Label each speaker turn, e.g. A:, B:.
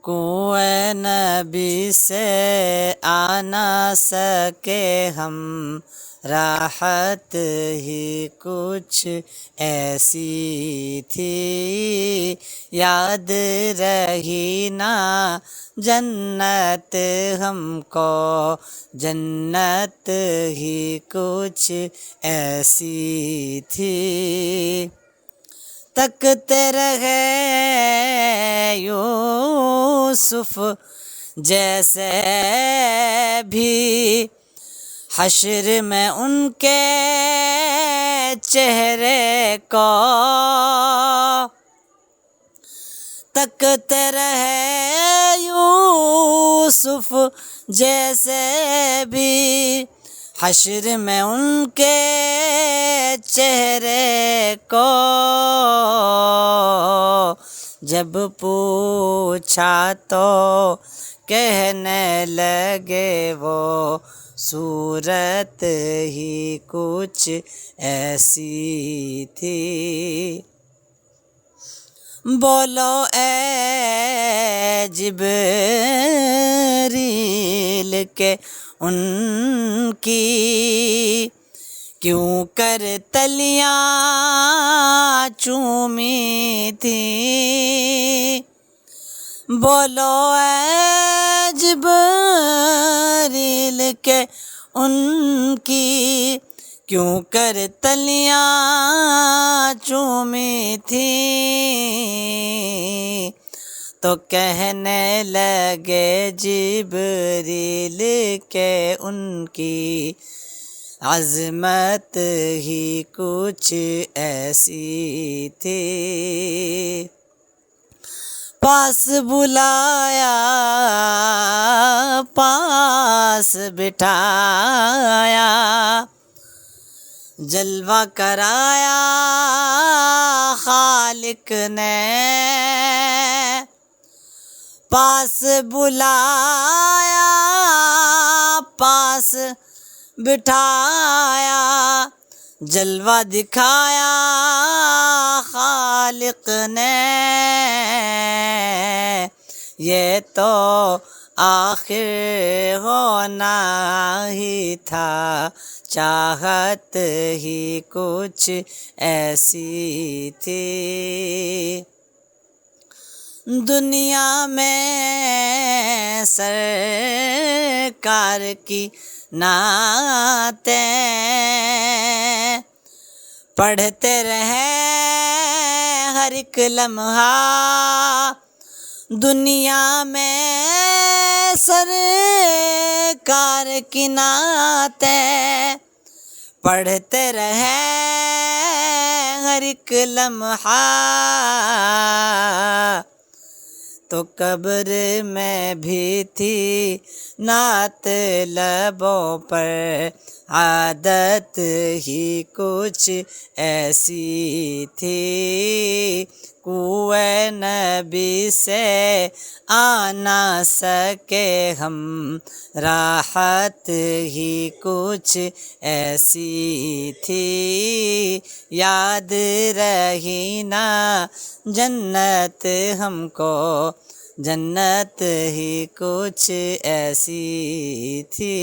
A: کوئے نبی سے آ نہ سکے ہم، راحت ہی کچھ ایسی تھی، یاد رہی نا جنت ہم کو، جنت ہی کچھ ایسی تھی۔ تکتے رہے یوسف جیسے بھی، حشر میں ان کے چہرے کو، تکتے رہے یوسف جیسے بھی، حشر میں ان کے چہرے کو، جب پوچھا تو کہنے لگے وہ، صورت ہی کچھ ایسی تھی۔ بولو اے جبریل کہ ان کی کیوں کر تلیاں چومی تھی، بولو اے جبریل کہ ان کی کیوں کر تلیاں چومی تھی، تو کہنے لگے جبریل کہ ان کی عظمت ہی کچھ ایسی تھی۔ پاس بلایا، پاس بٹھایا، جلوہ کرایا خالق نے، پاس بلایا، پاس بٹھایا، جلوہ دکھایا خالق نے، یہ تو آخر ہونا ہی تھا، چاہت ہی کچھ ایسی تھی۔ دنیا میں سرکار کی نعتیں پڑھتے رہے ہر ایک لمحہ، دنیا میں سرکار کی نعتیں پڑھتے رہے ہر ایک لمحہ، تو قبر میں بھی تھی نعت لبوں پر، عادت ہی کچھ ایسی تھی، کوئے نبی سے آ نہ سکے ہم، راحت ہی کچھ ایسی تھی، یاد رہی نا جنت ہم کو، جنت ہی کچھ ایسی تھی۔